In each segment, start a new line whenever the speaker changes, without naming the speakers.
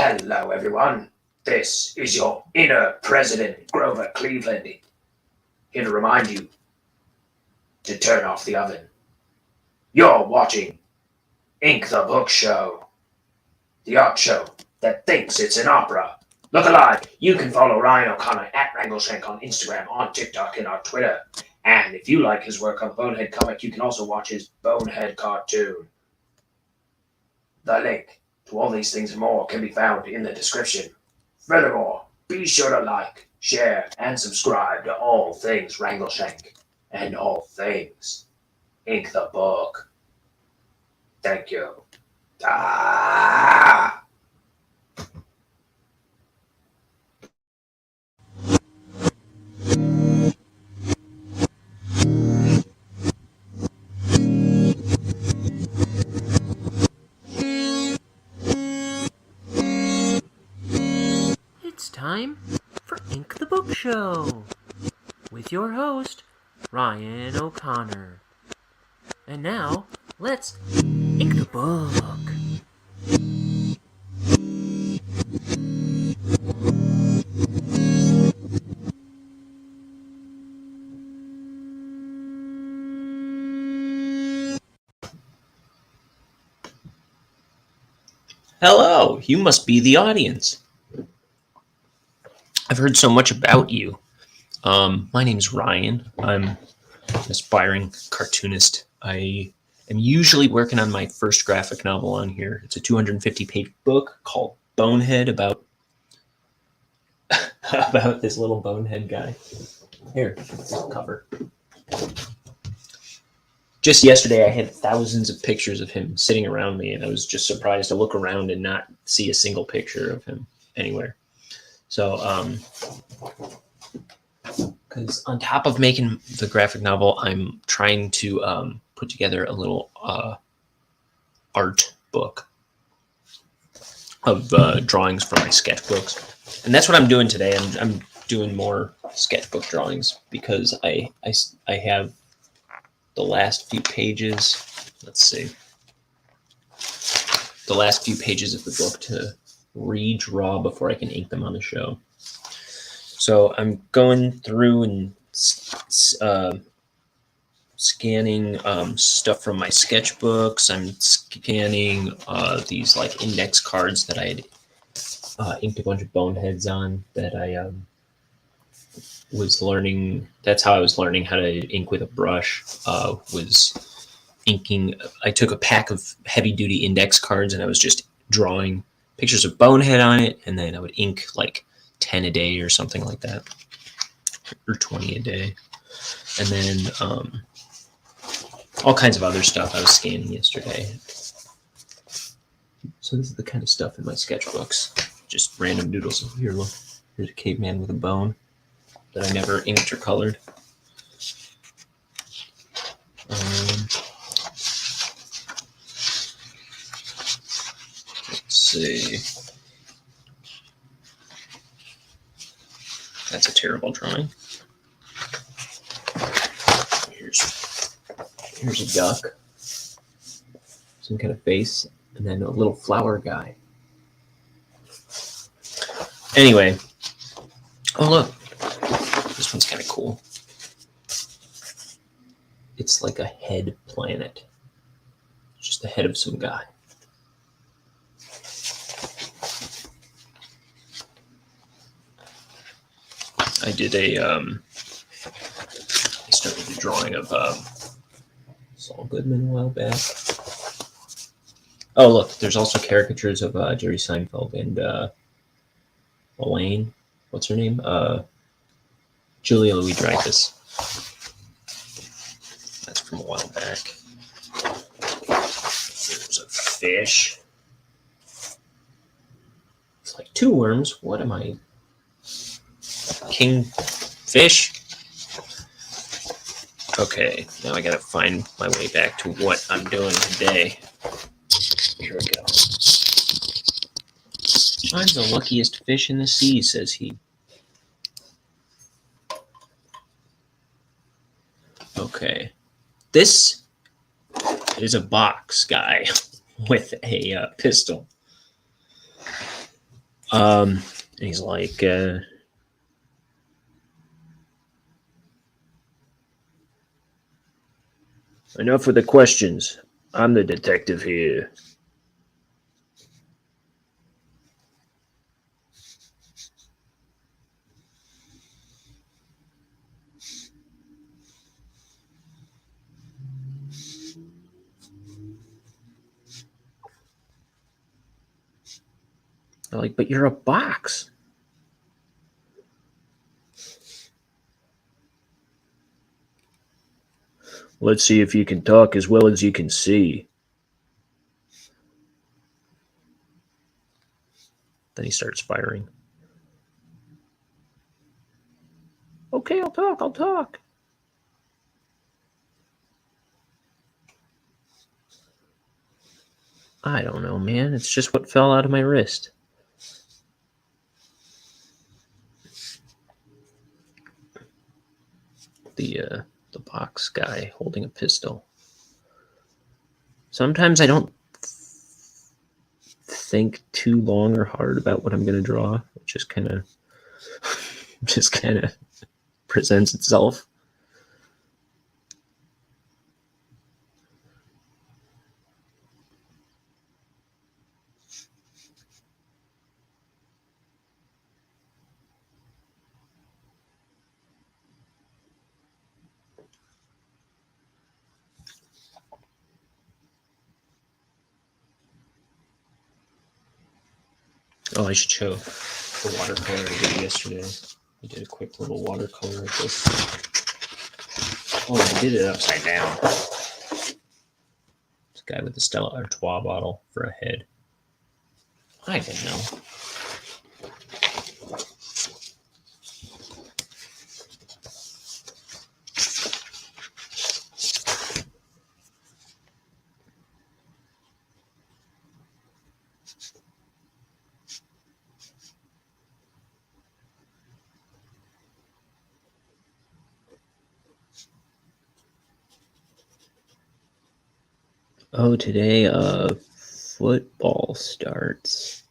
Hello, everyone. This is your inner President Grover Cleveland, here to remind you to turn off the oven. You're watching Ink the Book Show, the art show that thinks it's an opera. Look alive. You can follow Ryan O'Connor at Wrangleshank on Instagram, on TikTok, and on Twitter. And if you like his work on the Bonehead comic, you can also watch his Bonehead cartoon. The link to all these things and more can be found in the description. Furthermore, be sure to like, share, and subscribe to all things Wrangleshank and all things Ink the Book. Thank you. Ah!
It's time for Ink the Book Show with your host, Ryan O'Connor. And now, let's ink the book.
Hello, you must be the audience. I've heard so much about you. My name's Ryan. I'm an aspiring cartoonist. I am usually working on my first graphic novel on here. It's a 250-page book called Bonehead about this little bonehead guy. Here, cover. Just yesterday, I had thousands of pictures of him sitting around me, and I was just surprised to look around and not see a single picture of him anywhere. So, because on top of making the graphic novel, I'm trying to put together a little art book of drawings from my sketchbooks, and that's what I'm doing today. I'm doing more sketchbook drawings because I have the last few pages. Let's see, the last few pages of the book to redraw before I can ink them on the show. So I'm going through and scanning stuff from my sketchbooks. I'm scanning these like index cards that I had inked a bunch of boneheads on that I was learning. That's how I was learning how to ink with a brush. Was inking. I took a pack of heavy-duty index cards and I was just drawing pictures of Bonehead on it, and then I would ink like 10 a day or something like that, or 20 a day, and then all kinds of other stuff I was scanning yesterday. So this is the kind of stuff in my sketchbooks, just random doodles. Here, look, here's a caveman with a bone that I never inked or colored. Let's see. That's a terrible drawing. Here's a duck, some kind of face, and then a little flower guy. Anyway, oh look, this one's kind of cool. It's like a head planet, just the head of some guy. I did I started a drawing of Saul Goodman a while back. Oh, look, there's also caricatures of Jerry Seinfeld and Elaine. What's her name? Julia Louis-Dreyfus. That's from a while back. There's a fish. It's like two worms. What am I? Kingfish. Okay, now I gotta find my way back to what I'm doing today. Here we go. I'm the luckiest fish in the sea, says he. Okay, this is a box guy with a pistol. And he's like, enough with the questions. I'm the detective here. They're like, but you're a box. Let's see if you can talk as well as you can see. Then he starts firing. Okay, I'll talk. I don't know, man. It's just what fell out of my wrist. The box guy holding a pistol. Sometimes I don't think too long or hard about what I'm going to draw. It just kind of presents itself. Oh, I should show the watercolor I did yesterday. I did a quick little watercolor of this. Oh, I did it upside down. This guy with the Stella Artois bottle for a head. I didn't know. Oh, today football starts,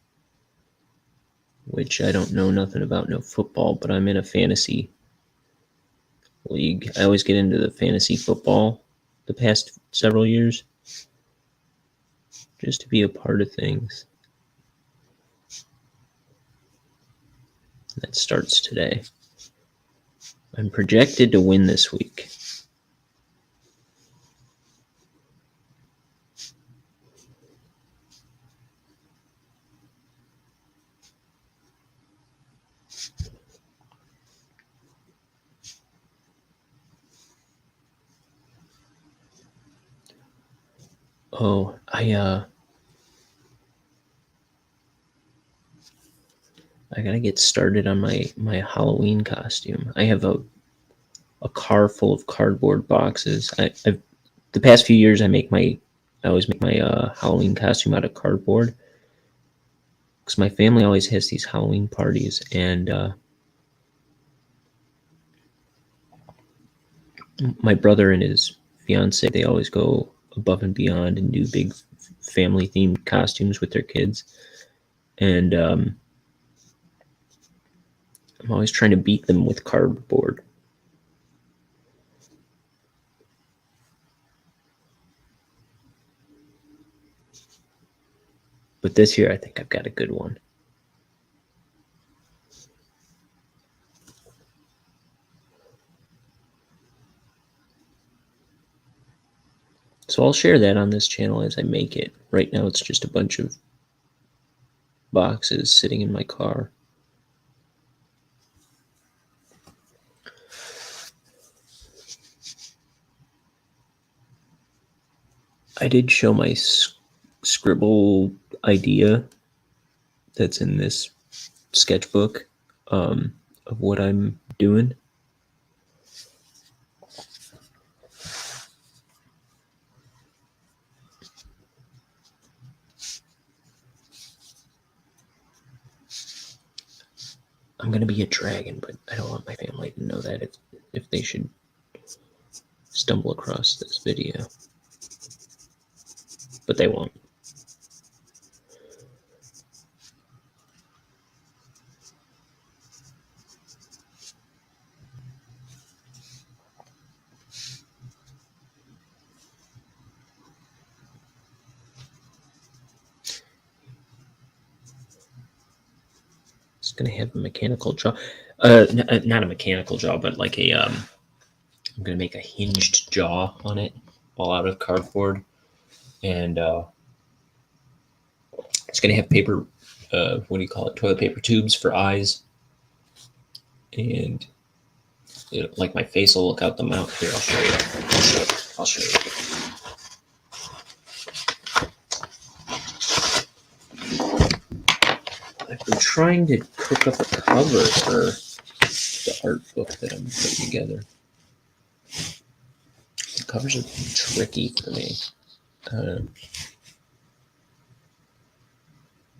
which I don't know nothing about no football, but I'm in a fantasy league. I always get into the fantasy football the past several years just to be a part of things. That starts today. I'm projected to win this week. Oh, I gotta get started on my Halloween costume. I have a car full of cardboard boxes. I've the past few years I always make my Halloween costume out of cardboard because my family always has these Halloween parties, and my brother and his fiance, they always go above and beyond and do big family themed costumes with their kids, and I'm always trying to beat them with cardboard. But this year I think I've got a good one. So I'll share that on this channel as I make it. Right now it's just a bunch of boxes sitting in my car. I did show my scribble idea that's in this sketchbook of what I'm doing. I'm gonna be a dragon, but I don't want my family to know that if they should stumble across this video. But they won't. gonna have a mechanical jaw. Not a mechanical jaw, but like a I'm gonna make a hinged jaw on it, all out of cardboard, and it's gonna have paper. What do you call it? Toilet paper tubes for eyes, and like my face will look out the mouth. Here, I'll show you. I'll show you. I've been trying to cook up a cover for the art book that I'm putting together. The covers are tricky for me.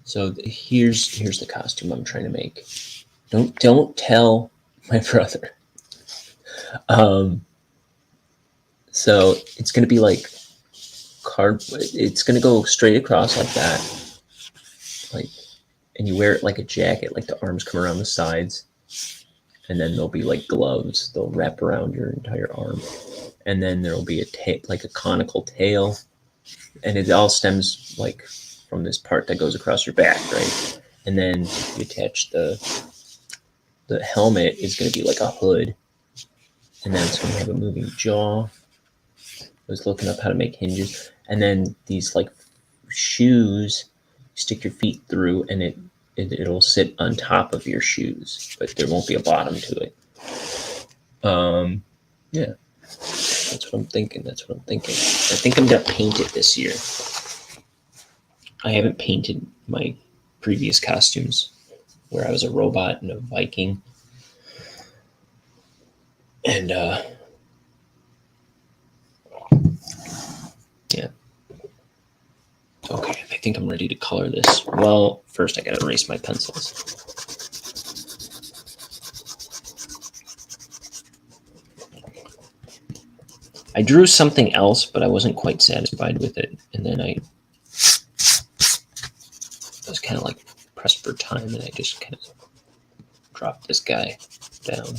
So here's the costume I'm trying to make. Don't tell my brother. So it's gonna be like card. It's gonna go straight across like that, like, and you wear it like a jacket. Like the arms come around the sides, and then there'll be like gloves. They'll wrap around your entire arm, and then there'll be like a conical tail, and it all stems like from this part that goes across your back, right? And then you attach the helmet is going to be like a hood, and then it's going to have a moving jaw. I was looking up how to make hinges, and then these like shoes, you stick your feet through, and it'll sit on top of your shoes, but there won't be a bottom to it. Yeah, that's what I'm thinking. I think I'm gonna paint it this year. I haven't painted my previous costumes, where I was a robot and a Viking, and yeah. Okay, I think I'm ready to color this. Well, first I gotta erase my pencils. I drew something else, but I wasn't quite satisfied with it, and then I was kind of like pressed for time, and I just kind of dropped this guy down.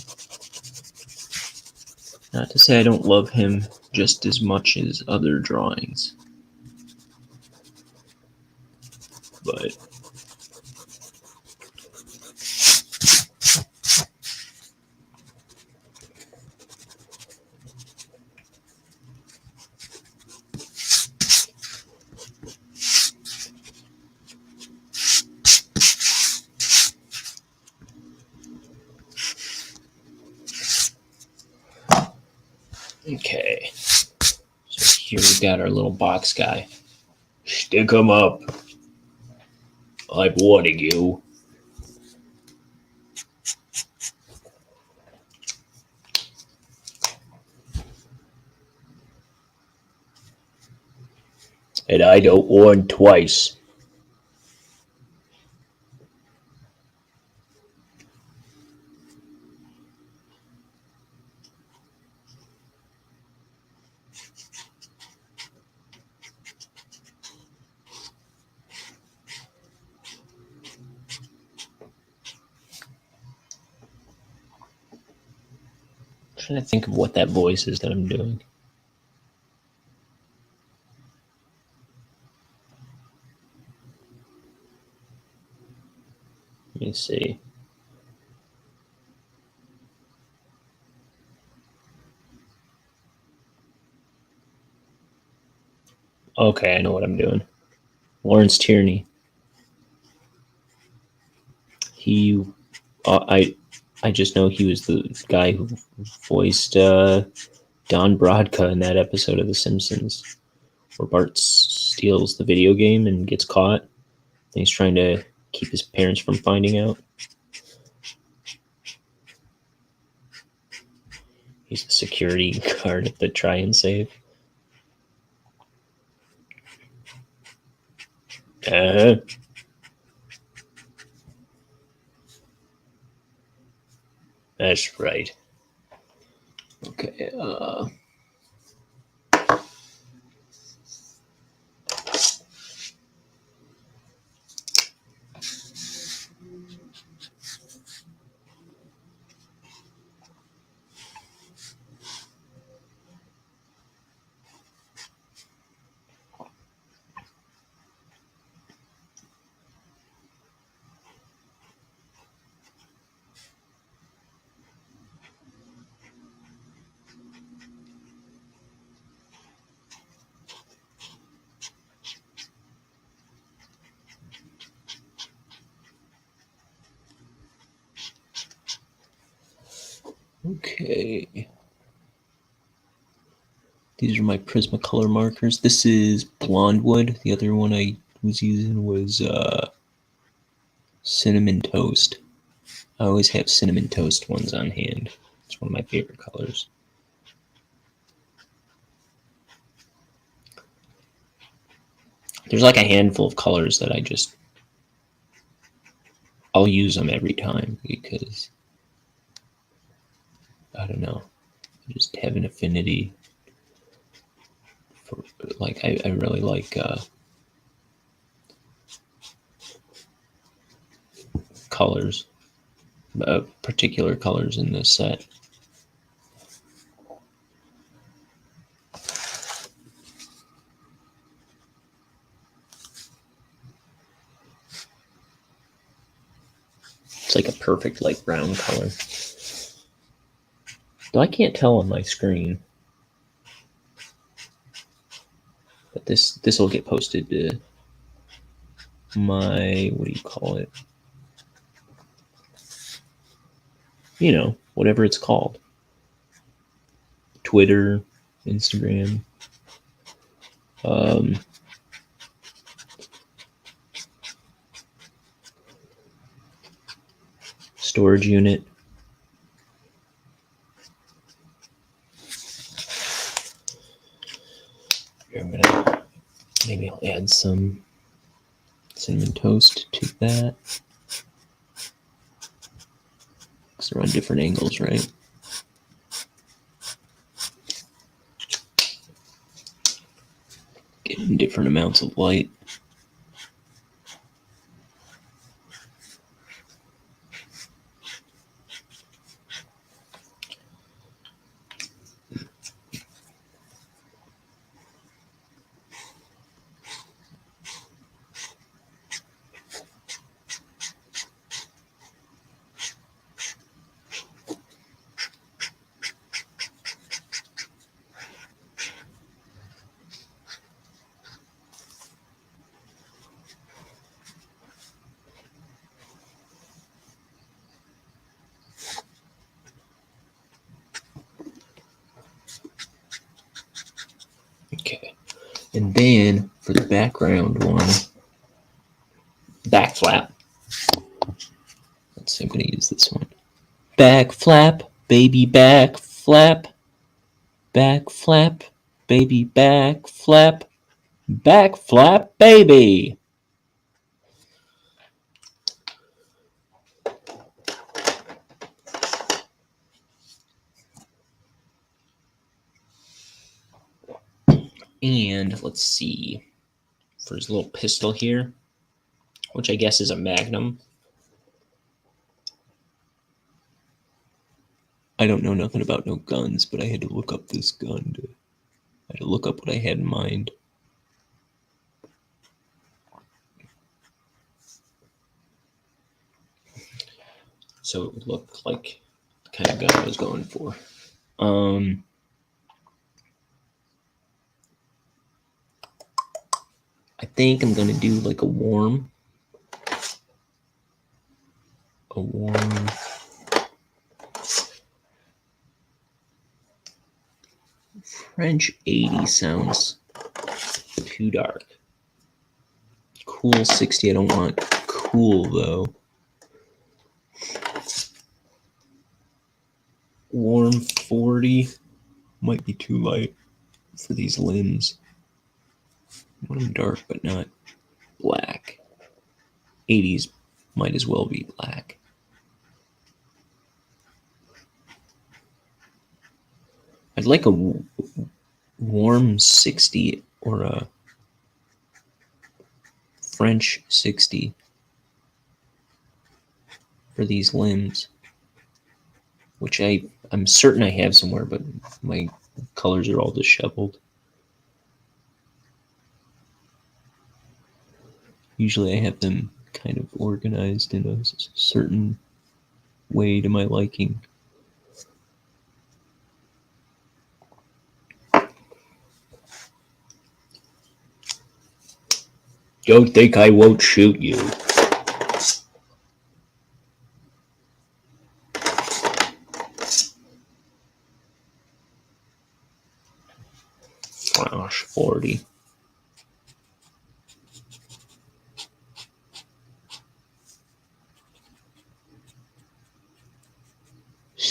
Not to say I don't love him just as much as other drawings, but okay. So here we've got our little box guy. Stick him up. I'm warning you. And I don't warn twice. I'm trying to think of what that voice is that I'm doing. Let me see. Okay, I know what I'm doing. Lawrence Tierney. He, I just know he was the guy who voiced Don Brodka in that episode of The Simpsons, where Bart steals the video game and gets caught. And he's trying to keep his parents from finding out. He's the security guard at the try and save. That's right. Okay. Okay. These are my Prismacolor markers. This is blonde wood. The other one I was using was cinnamon toast. I always have cinnamon toast ones on hand. It's one of my favorite colors. There's like a handful of colors that I'll use them every time because I don't know. I just have an affinity for, like, I really like colors, particular colors in this set. It's like a perfect light brown color. Though I can't tell on my screen. But this will get posted to my, what do you call it? You know, whatever it's called. Twitter, Instagram. Storage unit. I'm gonna, maybe I'll add some cinnamon toast to that. Because they're on different angles, right? Getting different amounts of light. Okay. And then for the background one, back flap. Let's see, I'm going to use this one. Back flap, baby, back flap. Back flap, baby, back flap. Back flap, baby. And let's see, for his little pistol here, which I guess is a Magnum. I don't know nothing about no guns, but I had to look up this gun. I had to look up what I had in mind. So it would look like the kind of gun I was going for. I think I'm gonna do like a warm French 80 sounds too dark. Cool 60, I don't want cool though. Warm 40 might be too light for these limbs. I want them dark but not black. 80s might as well be black. I'd like a warm 60 or a French 60 for these limbs, which I'm certain I have somewhere, but my colors are all disheveled. Usually I have them kind of organized in a certain way to my liking. Don't think I won't shoot you.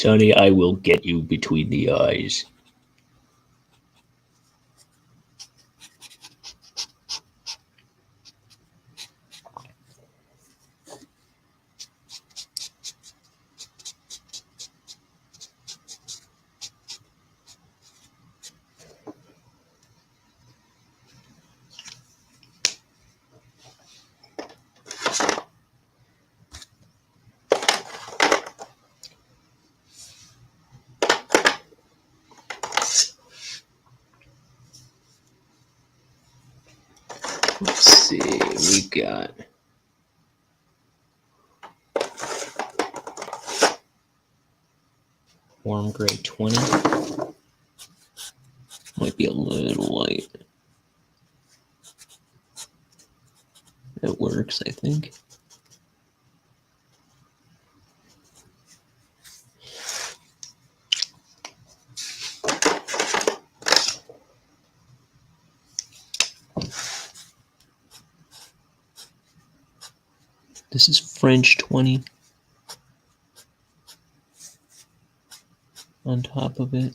Sonny, I will get you between the eyes. Let's see, we got warm gray 20. Might be a little light. That works, I think. This is French 20 on top of it.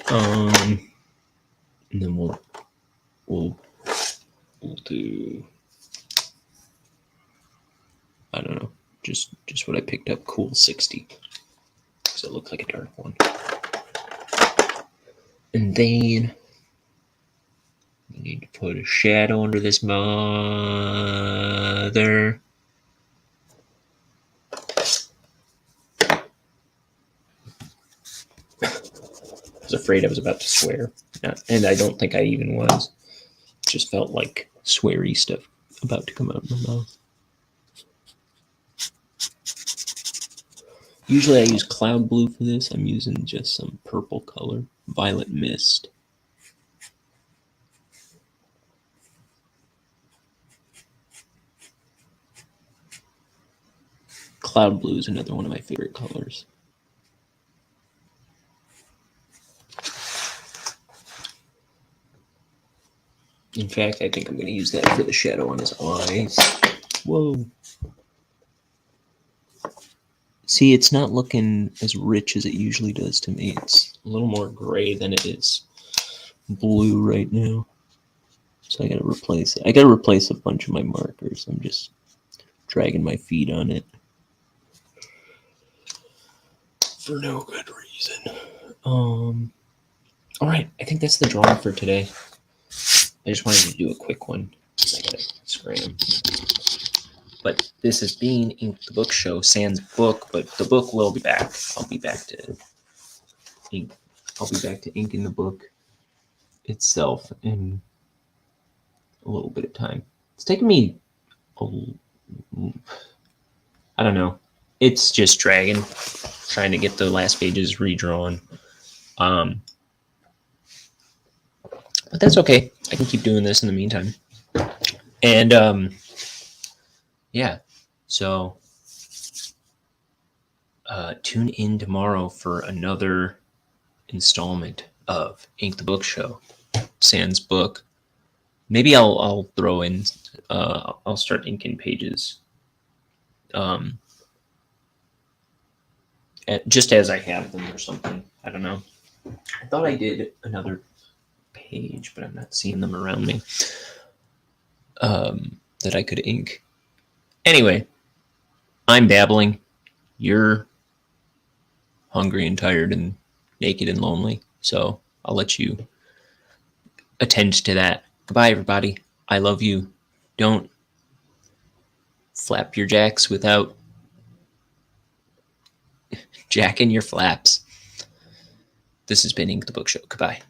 And then we'll do, I don't know, just what I picked up, cool 60. So it looks like a dark one. And then we need to put a shadow under this mother. I was afraid I was about to swear, and I don't think I even was. It just felt like sweary stuff about to come out of my mouth. Usually I use cloud blue for this. I'm using just some purple color, violet mist. Cloud blue is another one of my favorite colors. In fact, I think I'm going to use that for the shadow on his eyes. Whoa. See, it's not looking as rich as it usually does to me. It's a little more gray than it is blue right now. So I got to replace it. I got to replace a bunch of my markers. I'm just dragging my feet on it for no good reason. All right, I think that's the drawing for today. I just wanted to do a quick one. I gotta scram. But this has been Ink the Book Show, Sans book, but the book will be back. I'll be back to ink. I'll be back to inking the book itself in a little bit of time. It's taken me I don't know. It's just dragging, trying to get the last pages redrawn. But that's okay. I can keep doing this in the meantime. And yeah, so tune in tomorrow for another installment of Ink the Book Show, Sans book. Maybe I'll throw in. I'll start inking pages. Just as I have them or something. I don't know. I thought I did another page, but I'm not seeing them around me that I could ink. Anyway, I'm babbling. You're hungry and tired and naked and lonely, so I'll let you attend to that. Goodbye, everybody. I love you. Don't flap your jacks without jacking your flaps. This has been Ink the Book Show. Goodbye.